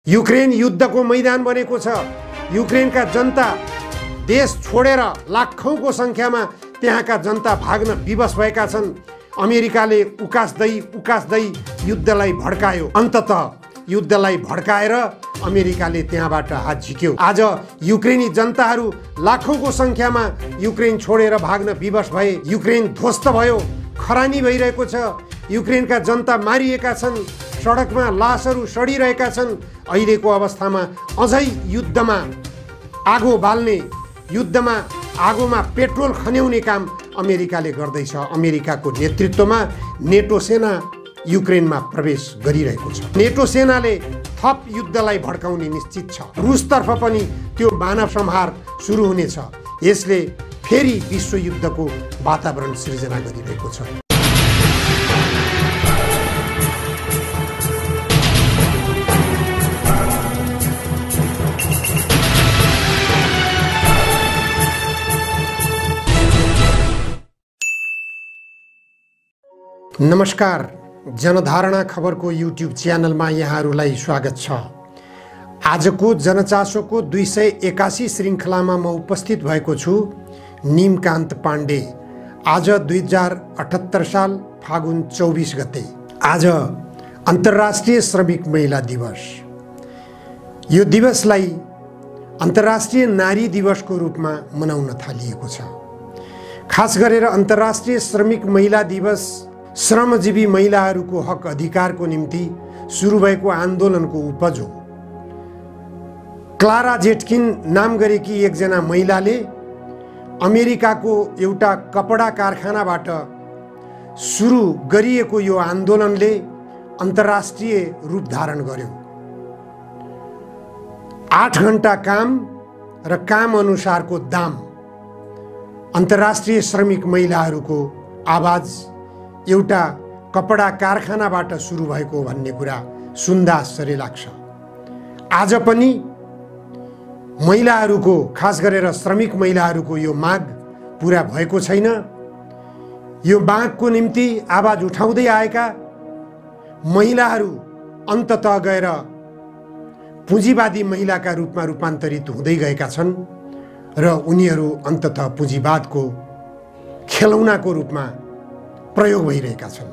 Ukraine युद्धको मैदान बनेको छ। युक्रेनका जनता देश छोडेर लाखौंको संख्यामा त्यहाँका जनता भाग्न विवश भएका छन्। अमेरिकाले उकास्दै युद्धलाई भड्कायो। अन्ततः युद्धलाई भड्काएर अमेरिकाले त्यहाँबाट हात झिक्यो। आज युक्रेनी जनताहरू लाखौंको संख्यामा युक्रेन छोडेर भाग्न विवश भए। युक्रेन ध्वस्त भयो, खरानी भइरहेको छ। युक्रेनका जनता मारिएका छन्, सडकमा लासहरू सडिरहेका छन्। अहिलेको अवस्थामा अझै युद्धमा आगो बाल्ने, युद्धमा आगोमा पेट्रोल खन्याउने काम अमेरिकाले गर्दैछ। अमेरिकाको नेतृत्वमा नेटो सेना युक्रेनमा प्रवेश गरिरहेको छ। नेटो सेनाले थप युद्धलाई भड्काउने निश्चित छ। रुसतर्फ पनि त्यो मानव संहार सुरु हुनेछ। यसले फेरि विश्वयुद्धको वातावरण सृजना गरिरहेको छ। नमस्कार, जनधारणा खबरको युट्युब च्यानलमा यहाँहरूलाई स्वागत छ। आजको जनचासोको 281 श्रृङ्खलामा म उपस्थित भएको छु, निमकान्त पाण्डे। आज 2078 साल फागुन 24 गते। आज अन्तर्राष्ट्रिय श्रमिक महिला दिवस। यो दिवसलाई अन्तर्राष्ट्रिय नारी दिवसको रूपमा मनाउन थालिएको छ। खास गरेर अन्तर्राष्ट्रिय श्रमिक महिला दिवस श्रमजीवी महिलाहरूको हक अधिकारको निम्ति सुरु भएको आन्दोलनको उपज हो। क्लारा जेटकिन नाम गरेकी एकजना महिलाले अमेरिकाको एउटा कपडा कारखानाबाट सुरु गरिएको यो आन्दोलनले अन्तर्राष्ट्रिय रूप धारण गर्यो। 8 घण्टा काम र काम अनुसारको दाम। अन्तर्राष्ट्रिय श्रमिक महिलाहरूको आवाज एउटा कपडा कारखानाबाट सुरु भएको भन्ने कुरा सुन्दा आश्चर्य लाग्छ। आज पनि महिलाहरूको, खास गरेर श्रमिक महिलाहरूको यो माग पुरा भएको छैन। यो मागको निम्ति आवाज उठाउँदै आएका महिलाहरू अन्ततः गएर पुँजीवादी महिलाका रूपमा रूपान्तरित हुँदै गएका छन् र उनीहरू अन्ततः पुँजीवादको खेलौनाको रूपमा प्रयोग भइरहेका छन्।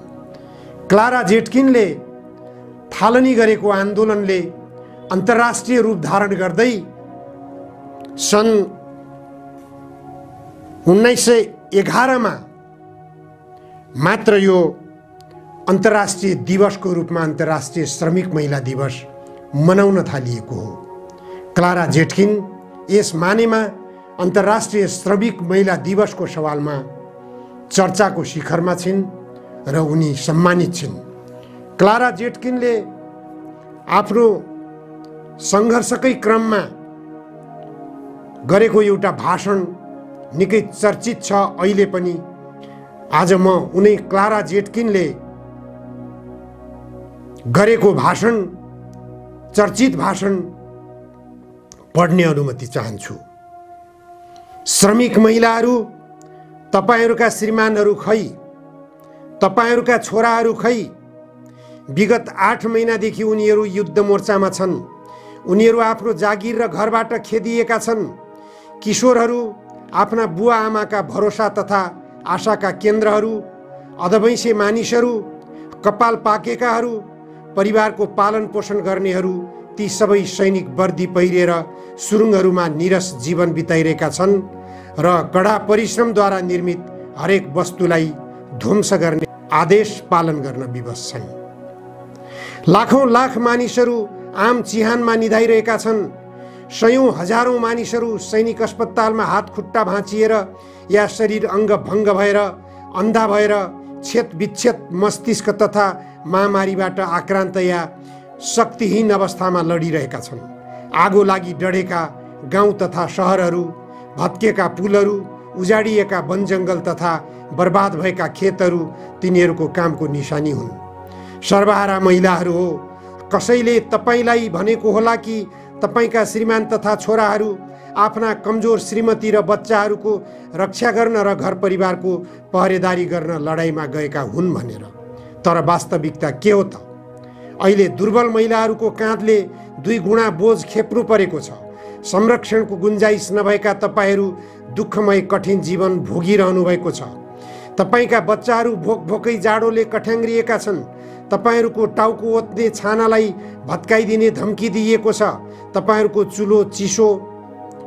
क्लारा जेटकिनले थालनी गरेको आन्दोलनले अन्तर्राष्ट्रिय रूप धारण गर्दै सन् 1911 मा मात्र यो अन्तर्राष्ट्रिय दिवसको रूपमा अन्तर्राष्ट्रिय श्रमिक महिला दिवस मनाउन थालिएको हो। क्लारा जेटकिन यस मानेमा अन्तर्राष्ट्रिय श्रमिक महिला दिवसको सवालमा चर्चाको शिखरमा छिन् र उनी सम्मानित छिन्। क्लारा जेटकिनले आफ्नो सङ्घर्षकै क्रममा गरेको एउटा भाषण निकै चर्चित छ अहिले पनि। आज म उनी क्लारा जेटकिनले गरेको भाषण, चर्चित भाषण पढ्ने अनुमति चाहन्छु। श्रमिक महिलाहरू, तपाईहरूका श्रीमानहरू खै, तपाईहरूका छोराहरू खै। विगत 8 महिनादेखि उनीहरू युद्ध मोर्चामा छन्। उनीहरू आफ्नो जागिर र घरबाट खेदिएका छन्। किशोरहरू आफ्ना बुवा आमाका भरोसा तथा आशाका केन्द्रहरू, अधवैँसे मानिसहरू, कपाल पाकेकाहरू, परिवारको पालन पोषण गर्नेहरू, ती सबै सैनिक वर्दी पहिरेर सुरुङहरूमा निरस जीवन बिताइरहेका छन् र कडा परिश्रमद्वारा निर्मित हरेक वस्तुलाई ध्वंस गर्ने आदेश पालन गर्न विवश छन्। लाखौं लाख मानिसहरू आम चिहानमा निधाइरहेका छन्। सयौं हजारौं मानिसहरू सैनिक अस्पतालमा हात खुट्टा भाँचिएर या शरीर अङ्ग भङ्ग भएर, अन्धा भएर, क्षत विक्षत मस्तिष्क तथा महामारीबाट आक्रान्त या शक्तिहीन अवस्थामा लडिरहेका छन्। आगो लागि डढेका गाउँ तथा सहरहरू, भत्केका पुलहरू, उजाडिएका वनजङ्गल तथा बर्बाद भएका खेतहरू तिनीहरूको कामको निशानी हुन्। सर्वहारा महिलाहरू हो। कसैले तपाईलाई भनेको होला कि तपाईका श्रीमान तथा छोराहरू आफ्ना कमजोर श्रीमती र बच्चाहरूको रक्षा गर्न र घर परिवारको पहरेदारी गर्न लडाईँमा गएका हुन् भनेर। तर वास्तविकता के हो त? अहिले दुर्बल महिलाहरूको काँधले 2 गुणा बोझ खेप्नु परेको छ। संरक्षणको गुन्जाइस नभएका तपाईहरू दुःखमय कठिन जीवन भोगिरहनु भएको छ। तपाईका बच्चाहरू भोकै जाडोले कठ्याङ्ग्रिएका छन्। तपाईहरूको टाउको ओत्ने छानालाई भत्काइदिने धम्की दिइएको छ। तपाईहरूको चुलो चिसो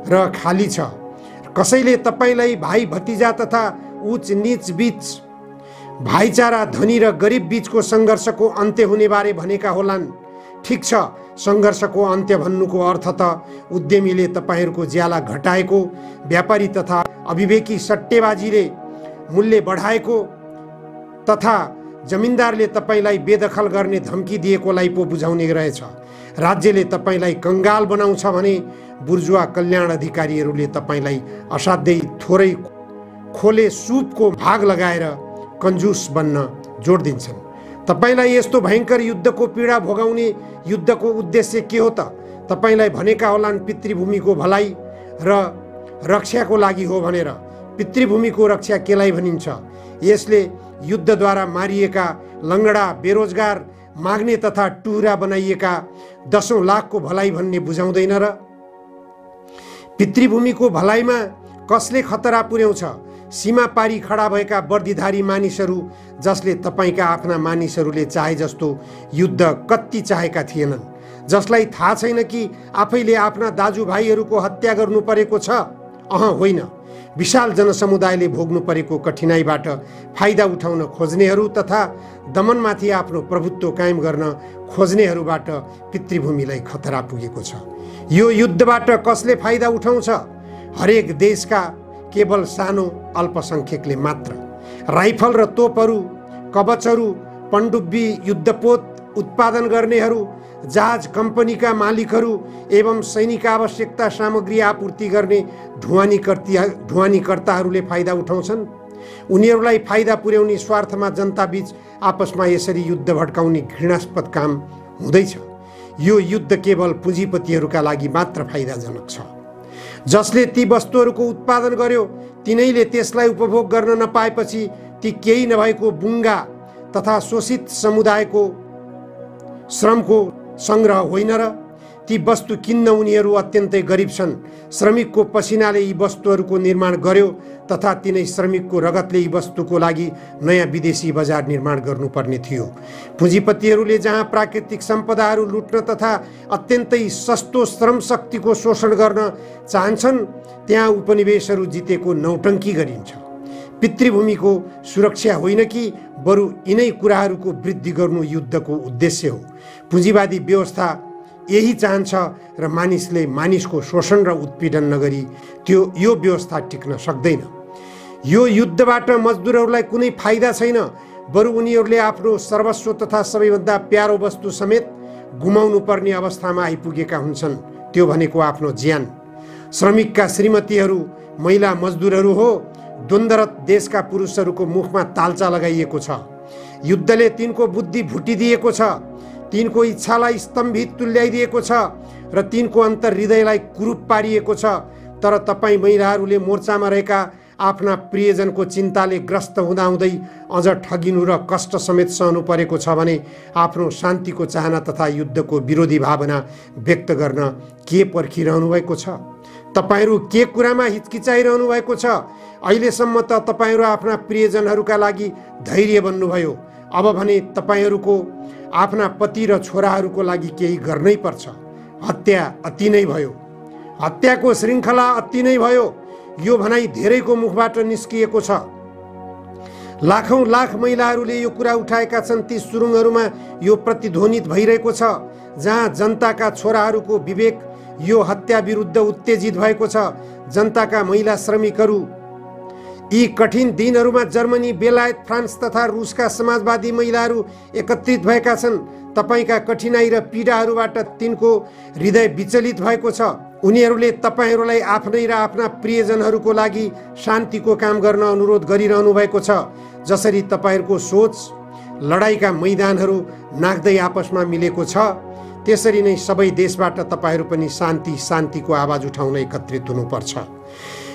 र खाली छ। कसैले तपाईलाई भाइ भतिजा तथा उच्च नीच बीच, भाइचारा धनी र गरिब बीचको सङ्घर्षको अन्त्य हुने बारे भनेका होलान्। ठिक छ, सङ्घर्षको अन्त्य भन्नुको अर्थ त उद्यमीले तपाईहरूको ज्याला घटाएको, व्यापारी तथा अविवेकी सट्टेबाजीले मूल्य बढाएको तथा जमिनदारले तपाईलाई बेदखल गर्ने धम्की दिएकोलाई पो बुझाउने रहेछ। राज्यले तपाईलाई कंगाल बनाउँछ भने बुर्जुवा कल्याण अधिकारीहरूले तपाईलाई असाध्यै थोरै खोले सुपको भाग लगाएर कन्जुस बन्न जोड दिन्छन्। तपाईलाई यस्तो भयङ्कर युद्धको पीडा भोगाउने युद्धको उद्देश्य के हो त? तपाईलाई भनेका होलान् पितृभूमिको भलाइ र रक्षाको लागि हो भनेर। पितृभूमिको रक्षा केलाई भनिन्छ? यसले युद्धद्वारा मारिएका, लङ्गडा, बेरोजगार, माग्ने तथा टुहुरा बनाइएका 10औं लाखको भलाइ भन्ने बुझाउँदैन र? पितृभूमिको भलाइमा कसले खतरा पुर्याउँछ? सीमा पारी खडा भएका वर्दीधारी मानिसहरू, जसले तपाईका आफ्ना मानिसहरूले चाहे जस्तो युद्ध कति चाहेका थिएनन्, जसलाई थाहा छैन कि आफैले आफ्ना दाजुभाइहरूको हत्या गर्नु परेको छ। होइन, विशाल जनसमुदायले भोग्नु परेको कठिनाइबाट फाइदा उठाउन खोज्नेहरू तथा दमनमाथि आफ्नो प्रभुत्व कायम गर्न खोज्नेहरूबाट पितृभूमिलाई खतरा पुगेको छ। यो युद्धबाट कसले फाइदा उठाउँछ? हरेक देशका केवल सानो अल्पसंख्यकले मात्र। राइफल र तोपहरू, कवचहरू, पनडुब्बी, युद्धपोत उत्पादन गर्नेहरू, जहाज कम्पनीका मालिकहरू एवं सैनिक आवश्यकता सामग्री आपूर्ति गर्ने ढुवानीकर्ताहरूले फाइदा उठाउँछन्। उनीहरूलाई फाइदा पुर्याउने स्वार्थमा जनताबीच आपसमा यसरी युद्ध भड्काउने घृणास्पद काम हुँदैछ। यो युद्ध केवल पुँजीपतिहरूका लागि मात्र फाइदाजनक छ। जसले ती वस्तुहरूको उत्पादन गर्यो तिनैले त्यसलाई उपभोग गर्न नपाएपछि ती केही नभएको बुङ्गा तथा शोषित समुदायको श्रमको संग्रह होइन र? ती वस्तु किन्न उनीहरू अत्यन्तै गरिब छन्। श्रमिकको पसिनाले यी वस्तुहरूको निर्माण गर्यो तथा तिनै श्रमिकको रगतले यी वस्तुको लागि नयाँ विदेशी बजार निर्माण गर्नुपर्ने थियो। पुँजीपतिहरूले जहाँ प्राकृतिक सम्पदाहरू लुट्न तथा अत्यन्तै सस्तो श्रम शक्तिको शोषण गर्न चाहन्छन्, त्यहाँ उपनिवेशहरू जितेको नौटङ्की गरिन्छ। पितृभूमिको सुरक्षा होइन कि बरु यिनै कुराहरूको वृद्धि गर्नु युद्धको उद्देश्य हो। पुँजीवादी व्यवस्था यही चाहन्छ र मानिसले मानिसको शोषण र उत्पीडन नगरी यो व्यवस्था टिक्न सक्दैन। यो युद्धबाट मजदुरहरूलाई कुनै फाइदा छैन, बरु उनीहरूले आफ्नो सर्वस्व तथा सबैभन्दा प्यारो वस्तु समेत गुमाउनु पर्ने अवस्थामा आइपुगेका हुन्छन्, त्यो भनेको आफ्नो ज्यान। श्रमिकका श्रीमतीहरू महिला मजदुरहरू हो। द्वन्द्वरत देशका पुरुषहरूको मुखमा तालचा लगाइएको छ। युद्धले तिनको बुद्धि भुटिदिएको छ, तिनको इच्छालाई स्तम्भित तुल्याइदिएको छ र तिनको अन्तर हृदयलाई कुरूप पारिएको छ। तर तपाईँ महिलाहरूले मोर्चामा रहेका आफ्ना प्रियजनको चिन्ताले ग्रस्त हुँदाहुँदै अझ ठगिनु र कष्ट समेत सहनु परेको छ भने आफ्नो शान्तिको चाहना तथा युद्धको विरोधी भावना व्यक्त गर्न के पर्खिरहनु भएको छ? तपाईहरू के कुरामा हिचकिचाइरहनु भएको छ? अहिलेसम्म त तपाईहरू आफ्ना प्रियजनहरूका लागि धैर्य बन्नुभयो। अब भने तपाईहरूको आफ्ना पति र छोराहरूको लागि केही गर्नै पर्छ। हत्या अति नै भयो, हत्याको श्रृङ्खला अति नै भयो। यो भनाइ धेरैको मुखबाट निस्किएको छ। लाखौं लाख महिलाहरूले यो कुरा उठाएका छन्। ती सुरुङहरूमा यो प्रतिध्वनित भइरहेको छ जहाँ जनताका छोराहरूको विवेक यो हत्या विरुद्ध उत्तेजित भएको छ। जनताका महिला श्रमिकहरू यी कठिन दिनहरूमा जर्मनी, बेलायत, फ्रान्स तथा रुसका समाजवादी महिलाहरू एकत्रित भएका छन्। तपाईका कठिनाई र पीडाहरूबाट तिनको हृदय विचलित भएको छ। उनीहरूले तपाईहरूलाई आफ्नै र आफ्ना प्रियजनहरूको लागि शान्तिको काम गर्न अनुरोध गरिरहनु भएको छ। जसरी तपाईहरूको सोच लडाईका मैदानहरू नाग्दै आपसमा मिलेको छ, त्यसरी नै सबै देशबाट तपाईहरू पनि शान्तिको आवाज उठाउन एकत्रित हुनुपर्छ।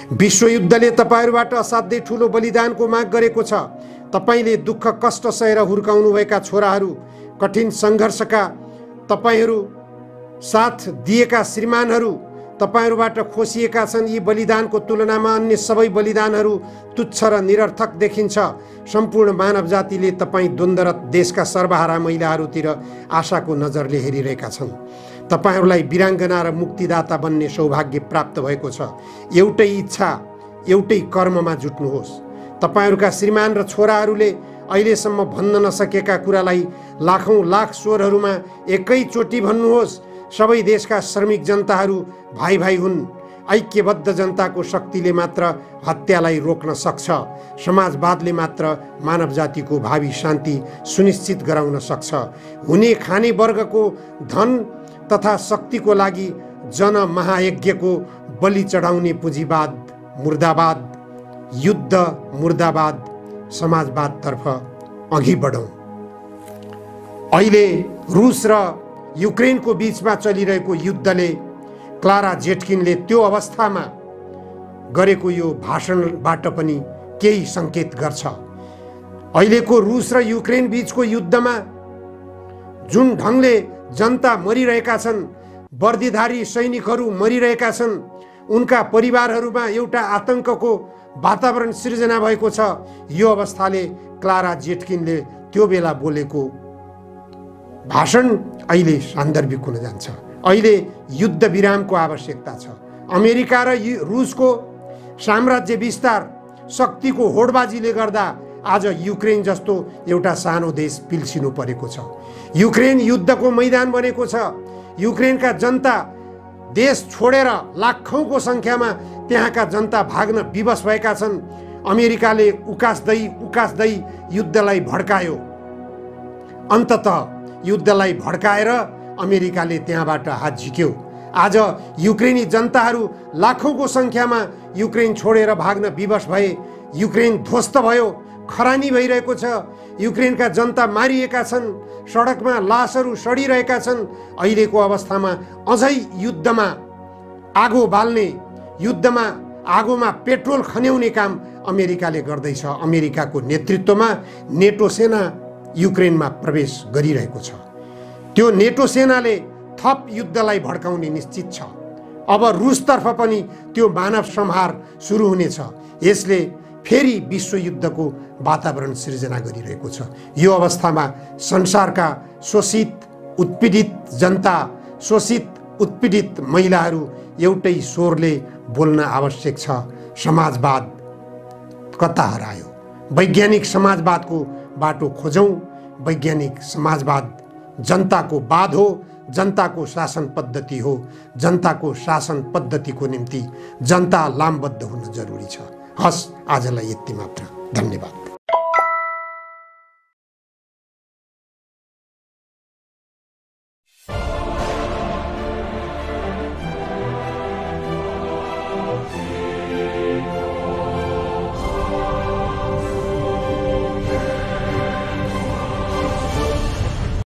विश्वयुद्धले तपाईहरूबाट असाध्यै ठुलो बलिदानको माग गरेको छ। तपाईले दुःख कष्ट सहेर हुर्काउनु भएका छोराहरू, कठिन सङ्घर्षका तपाईहरू साथ दिएका श्रीमानहरू तपाईहरूबाट खोसिएका छन्। यी बलिदानको तुलनामा अन्य सबै बलिदानहरू तुच्छ र निरर्थक देखिन्छ। सम्पूर्ण मानव जातिले तपाईँ द्वन्द्वरत देशका सर्वहारा महिलाहरूतिर आशाको नजरले हेरिरहेका छन्। तपाईहरूलाई वीराङ्गना र मुक्तिदाता बन्ने सौभाग्य प्राप्त भएको छ। एउटै इच्छा, एउटै कर्ममा जुट्नुहोस्। तपाईहरूका श्रीमान र छोराहरूले अहिलेसम्म भन्न नसकेका कुरालाई लाखौं लाख स्वरहरूमा एकैचोटि भन्नुहोस्। सबै देशका श्रमिक जनताहरू भाइ भाइ हुन्। ऐक्यबद्ध जनताको शक्तिले मात्र हत्यालाई रोक्न सक्छ। समाजवादले मात्र मानव जातिको भावी शान्ति सुनिश्चित गराउन सक्छ। हुने खाने वर्गको धन तथा शक्तिको लागि जनमहायज्ञको बलि चढाउने पुँजीवाद मुर्दाबाद, युद्ध मुर्दाबाद, समाजवादतर्फ अघि बढौँ। अहिले रुस र युक्रेनको बीचमा चलिरहेको युद्धले क्लारा जेटकिनले त्यो अवस्थामा गरेको यो भाषणबाट पनि केही सङ्केत गर्छ। अहिलेको रुस र युक्रेन बीचको युद्धमा जुन ढङ्गले जनता मरिरहेका छन्, वर्दीधारी सैनिकहरू मरिरहेका छन्, उनका परिवारहरूमा एउटा आतंकको वातावरण सिर्जना भएको छ। यो अवस्थाले क्लारा जेटकिनले त्यो बेला बोलेको भाषण अहिले सान्दर्भिक हुन जान्छ। अहिले युद्ध विरामको आवश्यकता छ। अमेरिका र रुसको साम्राज्य विस्तार, शक्तिको होडबाजीले गर्दा आज युक्रेन जस्तो एउटा सानो देश पिल्सिनु परेको छ। युक्रेन युद्धको मैदान बनेको छ। युक्रेनका जनता देश छोडेर लाखौंको संख्यामा त्यहाँका जनता भाग्न विवश भएका छन्। अमेरिकाले उकास्दै युद्धलाई भड्कायो। अन्ततः युद्धलाई भड्काएर अमेरिकाले त्यहाँबाट हात झिक्यो। आज युक्रेनी जनताहरू लाखौंको संख्यामा युक्रेन छोडेर भाग्न विवश भए। युक्रेन ध्वस्त भयो, खरानी भइरहेको छ। युक्रेनका जनता मारिएका छन्, सडकमा लासहरू सडिरहेका छन्। अहिलेको अवस्थामा अझै युद्धमा आगो बाल्ने, युद्धमा आगोमा पेट्रोल खन्याउने काम अमेरिकाले गर्दैछ। अमेरिकाको नेतृत्वमा नेटो सेना युक्रेनमा प्रवेश गरिरहेको छ। त्यो नेटो सेनाले थप युद्धलाई भड्काउने निश्चित छ। अब रुसतर्फ पनि त्यो मानव संहार सुरु हुनेछ। यसले फेरि विश्वयुद्धको वातावरण सिर्जना गरिरहेको छ। यो अवस्थामा संसारका शोषित उत्पीडित जनता, शोषित उत्पीडित महिलाहरू एउटै स्वरले बोल्न आवश्यक छ। समाजवाद कता हरायो? वैज्ञानिक समाजवादको बाटो खोजौँ। वैज्ञानिक समाजवाद जनताको वाद हो, जनताको शासन पद्धति हो। जनताको शासन पद्धतिको निम्ति जनता लामबद्ध हुन जरुरी छ। हस्, आजलाई यति मात्र। धन्यवाद।